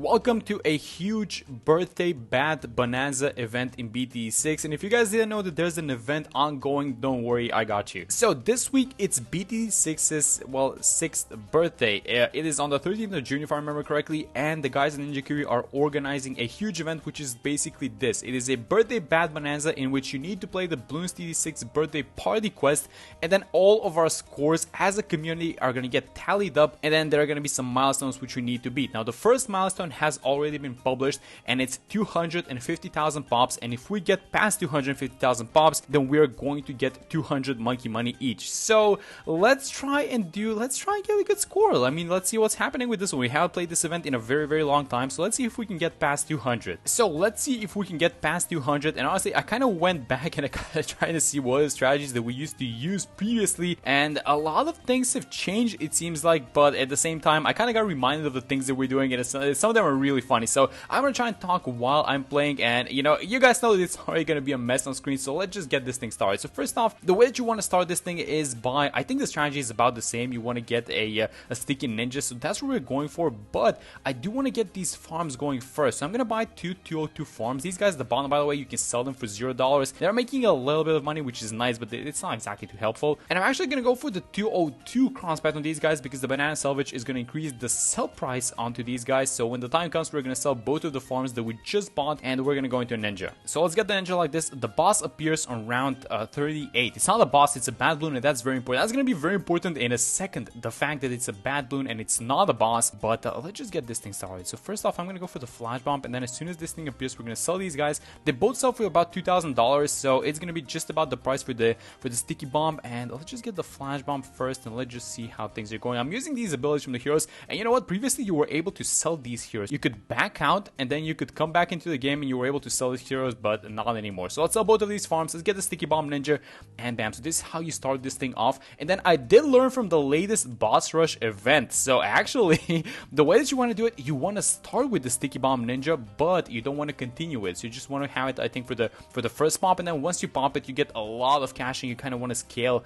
Welcome to a huge Birthday BAD Bonanza event in BT6, and if you guys didn't know that there's an event ongoing, don't worry, I got you. So this week it's BT6's, well, 6th birthday. It is on the 13th of June if I remember correctly, and the guys in Ninja Curie are organizing a huge event which is basically this. It is a Birthday BAD Bonanza in which you need to play the Bloons TD 6 Birthday Party quest, and then all of our scores as a community are going to get tallied up, and then there are going to be some milestones which we need to beat. Now the first milestone has already been published and it's 250,000 pops, and if we get past 250,000 pops then we are going to get 200 monkey money each. So let's try and get a good score. I mean, let's see what's happening with this one. We haven't played this event in a very long time, so let's see if we can get past 200. So let's see if we can get past 200. And honestly, I kind of went back and I kind of tried to see what are the strategies that we used to use previously, and a lot of things have changed it seems like, but at the same time I kind of got reminded of the things that we're doing, and some of them are really funny. So I'm gonna try and talk while I'm playing, and you know, you guys know that it's already gonna be a mess on screen, so let's just get this thing started. So first off, the way that you want to start this thing is by, I think the strategy is about the same. You want to get a sticky ninja, so that's what we're going for, but I do want to get these farms going first. So I'm gonna buy two 202 farms. These guys at the bottom, by the way, you can sell them for $0. They're making a little bit of money, which is nice, but it's not exactly too helpful. And I'm actually gonna go for the 202 cross bet on these guys because the banana salvage is gonna increase the sell price onto these guys. So when the time comes, we're gonna sell both of the farms that we just bought, and we're gonna go into a ninja. So let's get the ninja like this. The boss appears on round 38. It's not a boss, it's a bad bloon, and that's very important. That's gonna be very important in a second, the fact that it's a bad bloon and it's not a boss. But let's just get this thing started. So first off, I'm gonna go for the flash bomb, and then as soon as this thing appears, we're gonna sell these guys. They both sell for about $2,000, so it's gonna be just about the price for the sticky bomb. And let's just get the flash bomb first, and let's just see how things are going. I'm using these abilities from the heroes, and you know what? Previously you were able to sell these heroes. You could back out and then you could come back into the game and you were able to sell these heroes, but not anymore. So let's sell both of these farms. Let's get the sticky bomb ninja, and bam. So this is how you start this thing off. And then I did learn from the latest boss rush event. So actually the way that you want to do it, you want to start with the sticky bomb ninja, but you don't want to continue it. So you just want to have it, I think, for the first pop, and then once you pop it you get a lot of cash, and you kind of want to scale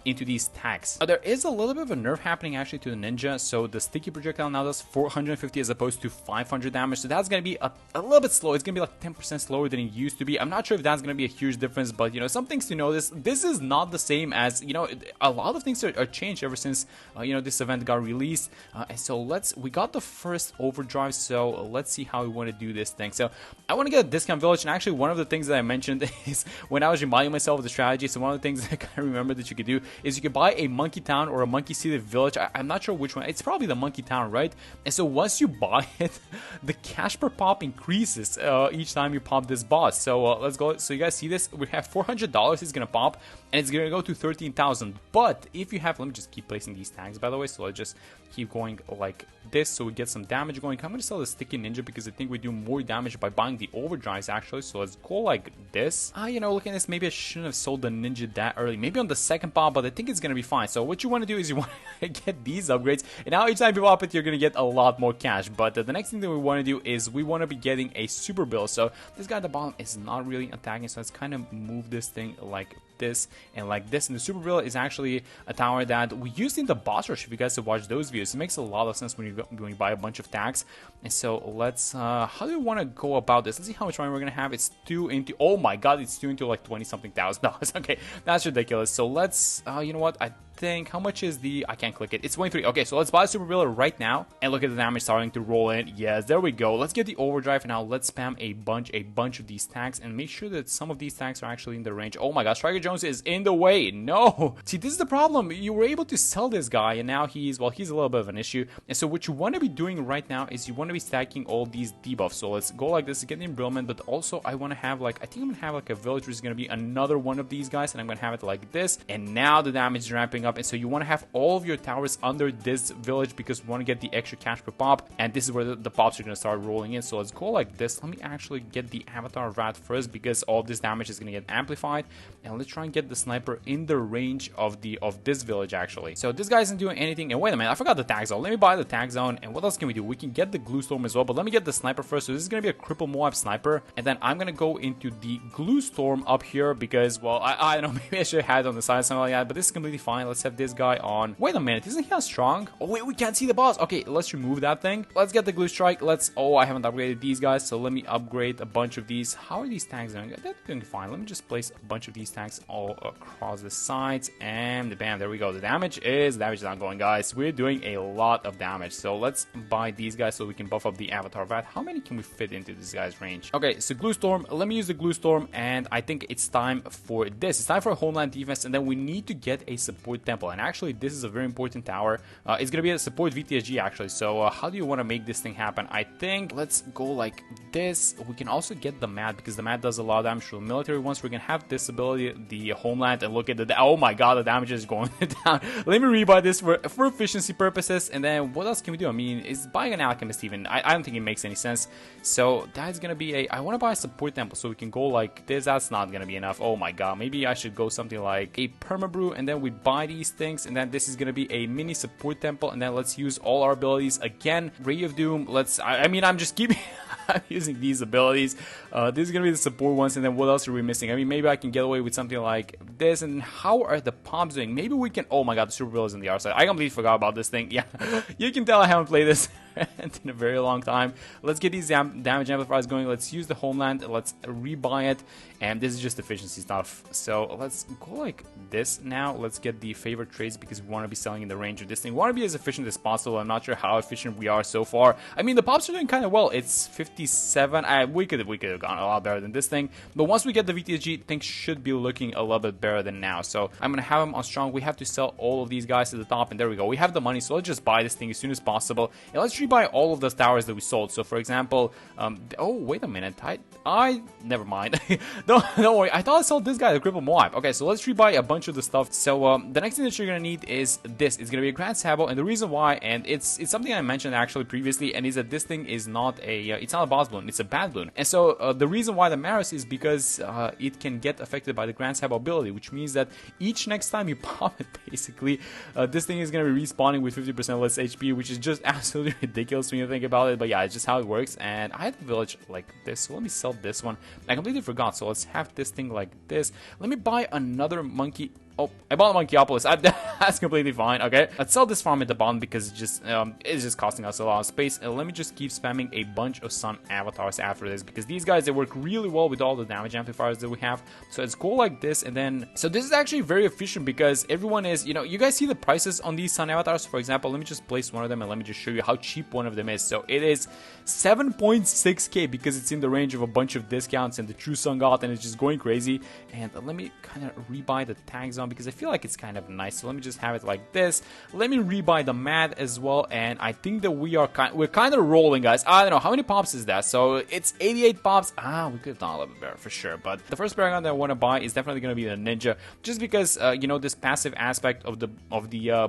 into these tags. There is a little bit of a nerf happening actually to the ninja. So the sticky projectile now does 450 as opposed to 500 damage, so that's gonna be a little bit slow. It's gonna be like 10% slower than it used to be. I'm not sure if that's gonna be a huge difference, but you know, some things to notice. This is not the same as, you know, a lot of things are changed ever since you know, this event got released. And so we got the first overdrive, so let's see how we want to do this thing. So I want to get a discount village, and actually one of the things that I mentioned is when I was reminding myself of the strategy, so one of the things that I kind of remember that you could do is you could buy a monkey town or a monkey seated village. I'm not sure which one. It's probably the monkey town, right? And so once you buy it, the cash per pop increases each time you pop this boss. So let's go. So you guys see this? We have $400 is gonna pop, and it's gonna go to 13,000. But if you have, let me just keep placing these tags, by the way. So let's just keep going like this, so we get some damage going. I'm gonna sell the sticky ninja because I think we do more damage by buying the overdrives actually. So let's go like this. You know, looking at this, maybe I shouldn't have sold the ninja that early. Maybe on the second pop, but I think it's gonna be fine. So what you want to do is you want to get these upgrades, and now each time you pop it, you're gonna get a lot more cash. But the next thing that we want to do is we want to be getting a super bill. So this guy at the bottom is not really attacking, so let's kind of move this thing like this and like this. And the super bill is actually a tower that we used in the boss rush. If you guys have watched those videos, it makes a lot of sense when you buy a bunch of tags. And so let's how do we want to go about this? Let's see how much money we're gonna have. It's 2 into, oh my god, it's 2 into like 20 something thousand dollars. Okay, that's ridiculous. So let's you know what, I think, how much is the, I can't click it, it's 23. Okay, so let's buy a super bill right now, and look at the damage starting to roll in. Yes, there we go. Let's get the overdrive, and now let's spam a bunch of these tags and make sure that some of these tags are actually in the range. Oh my gosh, Striker Jones is in the way. No, see, this is the problem. You were able to sell this guy, and now he's a little bit of an issue. And so what you want to be doing right now is you want to be stacking all these debuffs. So let's go like this to get the embrittlement, but also I want to have like, I think I'm gonna have like a village which is gonna be another one of these guys, and I'm gonna have it like this. And now the damage is ramping up, and so you want to have all of your towers under this village because we want to get the extra cash per pop, and this is where the pops are going to start rolling in. So let's go like this. Let me actually get the avatar rat first because all this damage is going to get amplified, and let's try and get the sniper in the range of this village actually. So this guy isn't doing anything, and wait a minute, I forgot the tag zone. Let me buy the tag zone, and what else can we do? We can get the glue storm as well, but let me get the sniper first. So this is going to be a cripple Moab sniper, and then I'm going to go into the glue storm up here because, well, I don't know, maybe I should have had it on the side or something like that, but this is completely fine. let's have this guy on. Wait a minute, isn't he as strong? Oh wait, we can't see the boss. Okay, let's remove that thing. Let's get the glue strike. Oh, I haven't upgraded these guys, so let me upgrade a bunch of these. How are these tanks doing? They're doing fine. Let me just place a bunch of these tanks all across the sides, and bam, there we go. The damage is not going, guys. We're doing a lot of damage, so let's buy these guys so we can buff up the avatar VAT. How many can we fit into this guy's range? Okay, so glue storm. Let me use the glue storm, and I think it's time for this. It's time for a homeland defense, and then we need to get a support temple. And actually, this is a very important tower. It's gonna be a support VTSG actually. So how do you want to make this thing happen? I think let's go like this. We can also get the mat, because the mat does a lot of damage to the military ones. We're gonna have this ability, the homeland, and look at the, oh my god, the damage is going down. Let me rebuy this for efficiency purposes. And then what else can we do? I mean, is buying an alchemist even? I don't think it makes any sense. So that's gonna be I want to buy a support temple so we can go like this. That's not gonna be enough. Oh my god, maybe I should go something like a permabrew, and then we buy these things, and then this is gonna be a mini support temple, and then let's use all our abilities again. Ray of Doom. I mean, I'm just keeping I'm using these abilities. This is gonna be the support ones, and then what else are we missing? I mean, maybe I can get away with something like this. And how are the pops doing? Maybe we can. Oh my god, the super bill is on the other side. I completely forgot about this thing. Yeah, you can tell I haven't played this in a very long time. Let's get these damage amplifiers going. Let's use the homeland. Let's rebuy it, and this is just efficiency stuff. So let's go like this now. Let's get the favorite trades, because we want to be selling in the range of this thing. We want to be as efficient as possible. I'm not sure how efficient we are so far. I mean, the pops are doing kind of well. It's 57. We could have gone a lot better than this thing, but once we get the VTSG, things should be looking a little bit better than now. So I'm gonna have them on strong. We have to sell all of these guys to the top, and there we go. We have the money, so let's just buy this thing as soon as possible, and let's rebuy all of those towers that we sold. So for example, oh wait a minute, I never mind. don't worry, I thought I sold this guy, the cripple Moab. Okay, so let's rebuy a bunch of the stuff. So the next thing that you're gonna need is this. It's gonna be a Grand Sabo, and the reason why, and it's something I mentioned actually previously, and is that this thing is not it's not a boss balloon, it's a bad balloon. And so the reason why the matters is because it can get affected by the Grand Sabo ability, which means that each next time you pop it, basically, this thing is gonna be respawning with 50% less HP, which is just absolutely ridiculous when you think about it. But yeah, it's just how it works. And I had a village like this, so let me sell this one. I completely forgot, so let's have this thing like this. Let me buy another monkey. Oh, I bought a Monkeyopolis. That's completely fine. Okay, let's sell this farm at the bottom, because it's just costing us a lot of space. And let me just keep spamming a bunch of sun avatars after this, because these guys, they work really well with all the damage amplifiers that we have. So let's go like this, and then so this is actually very efficient, because everyone is, you guys see the prices on these sun avatars. For example, let me just place one of them, and let me just show you how cheap one of them is. So it is 7.6k, because it's in the range of a bunch of discounts and the true sun god, and it's just going crazy. And let me kind of rebuy the tags on, because I feel like it's kind of nice. So let me just have it like this. Let me rebuy the mat as well, and I think that we're kind of rolling, guys. I don't know how many pops is that. So it's 88 pops. We could have done a little bit better for sure. But the first paragon that I want to buy is definitely going to be the ninja, just because this passive aspect of the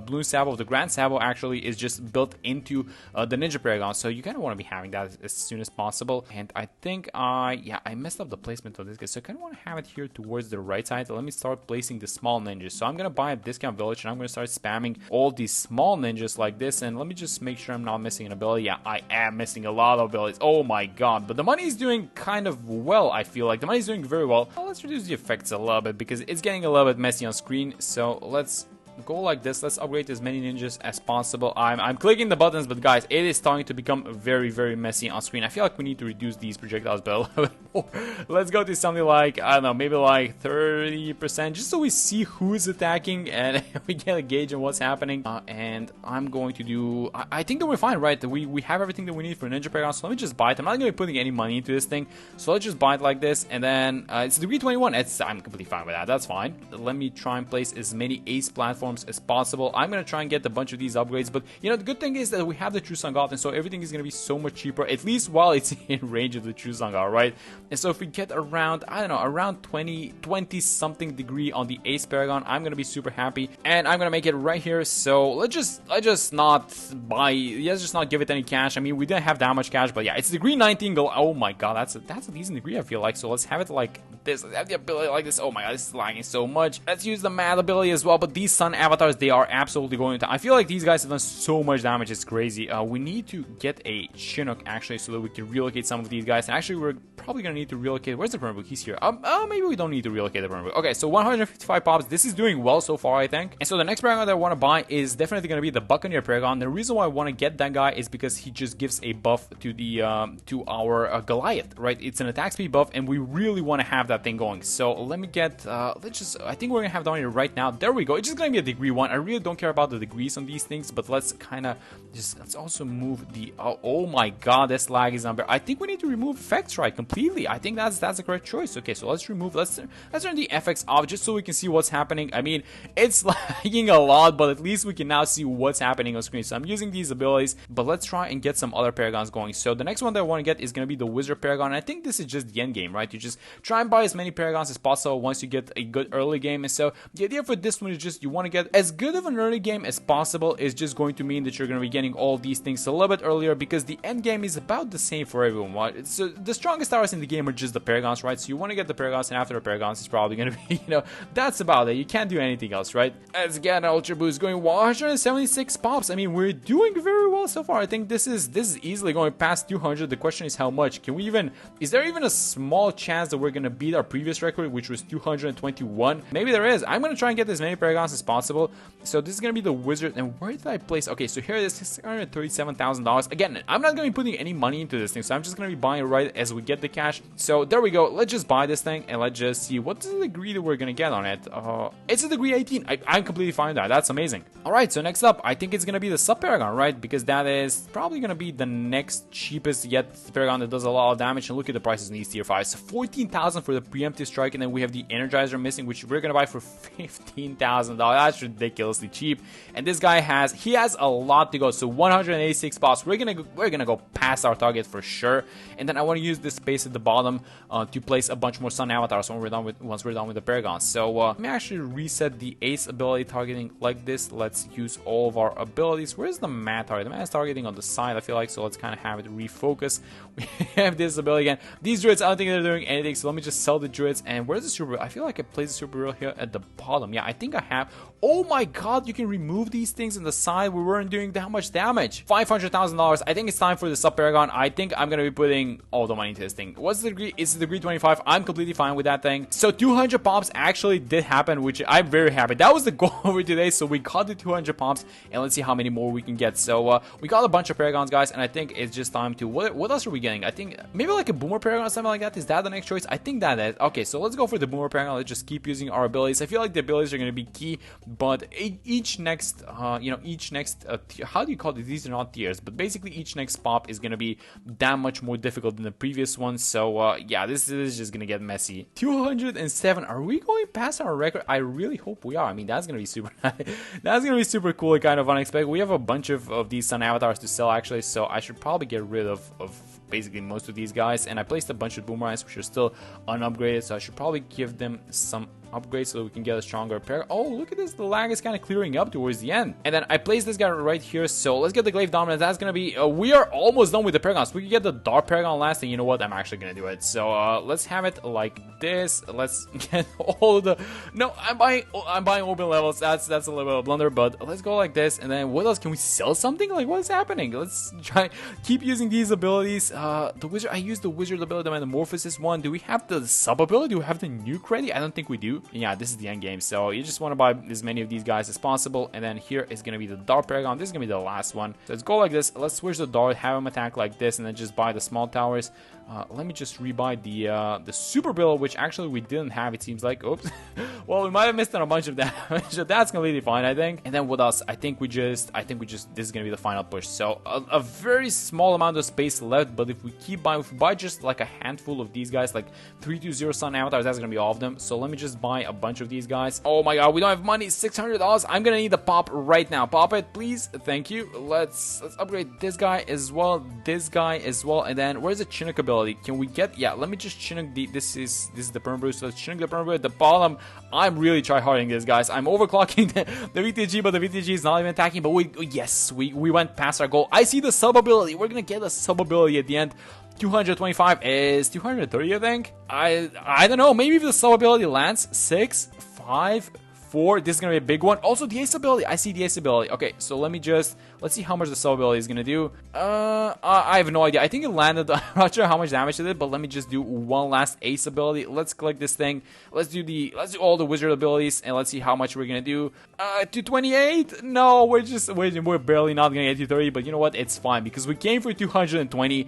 Bloon Sabo, of the Grand Sabo, actually is just built into the ninja paragon. So you kind of want to be having that as soon as possible. And I think I messed up the placement of this guy, so I kind of want to have it here towards the right side. So let me start placing the small ninjas. So I'm gonna buy a discount village, and I'm gonna start spamming all these small ninjas like this. And let me just make sure I'm not missing an ability. Yeah, I am missing a lot of abilities. Oh my god, but the money is doing kind of well. I feel like the money is doing very well. Well, let's reduce the effects a little bit, because it's getting a little bit messy on screen. So let's go like this. Let's upgrade as many ninjas as possible. I'm clicking the buttons, but guys, it is starting to become very, very messy on screen. I feel like we need to reduce these projectiles by a little bit more. Let's go to something like, I don't know, maybe like 30%, just so we see who's attacking and we get a gauge on what's happening. And I'm going to do, I think that we're fine, right? We have everything that we need for Ninja Paragon, so let me just buy it. I'm not going to be putting any money into this thing, so let's just buy it like this. And then it's degree 21. I'm completely fine with that. That's fine. Let me try and place as many ace platforms as possible. I'm gonna try and get a bunch of these upgrades, but the good thing is that we have the True Sun God, and so everything is gonna be so much cheaper, at least while it's in range of the True Sun God, right? And so if we get around, I don't know, around 20 something degree on the Ace Paragon, I'm gonna be super happy, and I'm gonna make it right here. So let's just not buy, let's just not give it any cash. I mean, we didn't have that much cash, but yeah, it's degree 19 gold. Oh my god, that's a decent degree, I feel like. So let's have it like this. Let's have the ability like this. Oh my god, this is lagging so much. Let's use the mad ability as well, but these sun sun avatars, they are absolutely going to. I feel like these guys have done so much damage, it's crazy. We need to get a Chinook actually so that we can relocate some of these guys. And actually, we're probably gonna need to relocate. Where's the burn book? He's here. Maybe we don't need to relocate the burn book. Okay, so 155 pops. This is doing well so far, I think. And so the next paragon that I want to buy is definitely gonna be the Buccaneer paragon. The reason why I want to get that guy is because he just gives a buff to the to our Goliath, right? It's an attack speed buff, and we really want to have that thing going. So let me get. Let's just. I think we're gonna have down here right now. There we go. It's just gonna be a degree 1. I really don't care about the degrees on these things, but let's kind of just. Let's also move the. Oh my God, this lag is unbearable. I think we need to remove effects right completely. I think that's the correct choice. Okay, so let's remove. Let's turn the FX off just so we can see what's happening. I mean, it's lagging a lot, but at least we can now see what's happening on screen. So I'm using these abilities, but let's try and get some other paragons going. So the next one that I want to get is going to be the Wizard Paragon. And I think this is just the end game, right? You just try and buy as many paragons as possible once you get a good early game. And so the idea for this one is just you want to get as good of an early game as possible. Is just going to mean that you're going to be getting all these things a little bit earlier, because the end game is about the same for everyone, right? So the strongest towers in the game are just the paragons, right? So you want to get the paragons, and after the paragons, it's probably going to be, that's about it. You can't do anything else, right? As again, Ultra Boost going 176 pops. I mean, we're doing very well so far. I think this is easily going past 200. The question is how much. Can we even, is there even a small chance that we're going to beat our previous record, which was 221? Maybe there is. I'm going to try and get as many paragons as possible. So this is going to be the Wizard. And where did I place? Okay, so here it is, $637,000. Again, I'm not going to be putting any money into this thing, so I'm just going to be buying right as we get the cash. So there we go. Let's just buy this thing, and let's just see what's the degree that we're going to get on it. It's a degree 18. I'm completely fine with that. That's amazing. All right, so next up, I think it's going to be the Sub Paragon, right? Because that is probably going to be the next cheapest yet paragon that does a lot of damage. And look at the prices in these tier 5s. So 14,000 for the preemptive strike, and then we have the Energizer missing, which we're going to buy for $15,000. That's ridiculously cheap. And this guy has a lot to go. So 186 spots. We're gonna go past our target for sure. And then I want to use this space at the bottom to place a bunch more sun avatars once we're done with the paragons. So let me actually reset the ace ability targeting like this. Let's use all of our abilities. Where's the mat target? The mat is targeting on the side, I feel like, so let's kind of have it refocus. We have this ability again. These druids, I don't think they're doing anything, so let me just sell the druids. And where's the super? I feel like I placed the super here at the bottom. Yeah, I think I have. Oh my God, you can remove these things on the side. We weren't doing that much damage. $500,000. I think it's time for the Sub Paragon. I think I'm gonna be putting all the money into this thing. What's the degree? It's the degree 25. I'm completely fine with that thing. So 200 pops actually did happen, which I'm very happy. That was the goal over today. So we got the 200 pops, and let's see how many more we can get. So we got a bunch of paragons, guys, and I think it's just time to. What else are we getting? I think maybe like a Boomer Paragon or something like that. Is that the next choice? I think that is. Okay, so let's go for the Boomer Paragon. Let's just keep using our abilities. I feel like the abilities are going to be key, but each next, how do you call it? These are not tiers, but basically each next pop is going to be that much more difficult than the previous one. So yeah, this is just going to get messy. 207. Are we going past our record? I really hope we are. I mean, that's going to be super. That's going to be super cool and kind of unexpected. We have a bunch of these sun avatars to sell actually, so I should probably get rid of basically most of these guys. And I placed a bunch of boomerangs which are still unupgraded, so I should probably give them some upgrades so we can get a stronger pair. Oh, look at this. The lag is kind of clearing up towards the end. And then I placed this guy right here. So let's get the Glaive Dominance. That's going to be... we are almost done with the Paragons. We can get the Dark Paragon last, and you know what? I'm actually going to do it. So let's have it like this. Let's get all of the... No, I'm buying open levels. That's a little bit of a blunder, but let's go like this. And then what else? Can we sell something? Like, what is happening? Let's try... Keep using these abilities. The Wizard... I used the Wizard ability, the Metamorphosis one. Do we have the sub ability? Do we have the Nuke ready? I don't think we do. Yeah, this is the end game, so you just want to buy as many of these guys as possible. And then here is going to be the Dart Paragon. This is going to be the last one. So let's go like this. Let's switch the Dart, have him attack like this, and then just buy the small towers. Let me just rebuy the Super Bill, which actually we didn't have, it seems like. Oops. Well, we might have missed on a bunch of damage. That's completely fine, I think. And then what else? I think we just this is gonna be the final push. So a very small amount of space left, but if we keep buying, if we buy just like a handful of these guys, like 320 Sun Avatars, that's gonna be all of them. So let me just buy a bunch of these guys. Oh my god, we don't have money. $600. I'm gonna need the pop right now. Pop it, please. Thank you. Let's upgrade this guy as well, and then where's the Chinook ability? Can we get... Yeah, let me just Chinook the... This is the Perm Brew, so let's Chinook the Perm Brew at the bottom. I'm really try-harding this, guys. I'm overclocking the VTSG, but the VTSG is not even attacking. But we went past our goal. I see the sub ability. We're gonna get a sub ability at the end. 225 is 230, I think. I don't know. Maybe if the sub ability lands 6, 5, 4. This is gonna be a big one. Also, the ace ability. I see the ace ability. Okay, so let's see how much the sub ability is gonna do. I have no idea. I think it landed. I'm not sure how much damage it did, but let me just do one last ace ability. Let's click this thing. Let's do all the wizard abilities, and let's see how much we're gonna do. 228. No, we're barely not gonna get to 30, but you know what? It's fine because we came for 220.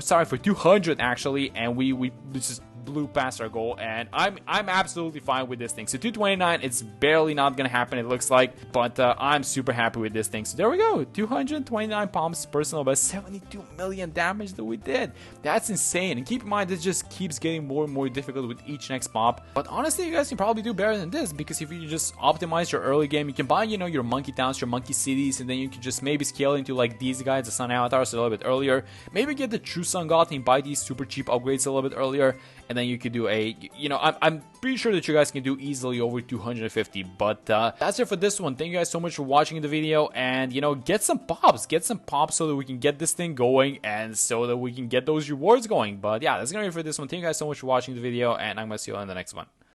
Sorry, for 200 actually, and we just blew past our goal, and I'm absolutely fine with this thing. So 229, it's barely not gonna happen, it looks like, but I'm super happy with this thing. So there we go, 229 pumps, personal best, 72 million damage that we did. That's insane. And keep in mind, this just keeps getting more and more difficult with each next pop. But honestly, you guys can probably do better than this, because if you just optimize your early game, you can buy, you know, your monkey towns, your monkey cities, and then you can just maybe scale into like these guys, the sun avatars, a little bit earlier. Maybe get the true sun god and buy these super cheap upgrades a little bit earlier. And then you could do a, you know, I'm pretty sure that you guys can do easily over 250. But that's it for this one. Thank you guys so much for watching the video. And, you know, get some pops so that we can get this thing going and so that we can get those rewards going. But yeah, that's gonna be it for this one. Thank you guys so much for watching the video, and I'm gonna see you in the next one.